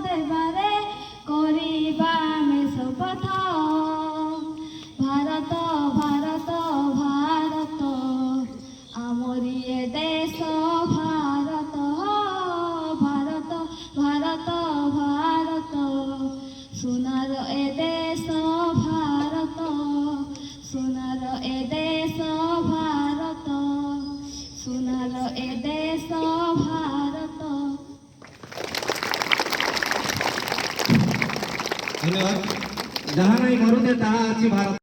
ଦେବାରେ କରିବା ଆମେ ଶପଥ। ଭାରତ ଭାରତ ଭାରତ ଆମରି ଏ ଦେଶ ଭାରତ। ଭାରତ ଭାରତ ଭାରତ সোনার এ দেশ ভারত। সোনার এ দেশ ভারত। সোনার এ দেশ ভারত। ধন্যবাদ। যাহা নাই মরুতে তাহা আছে ভারত।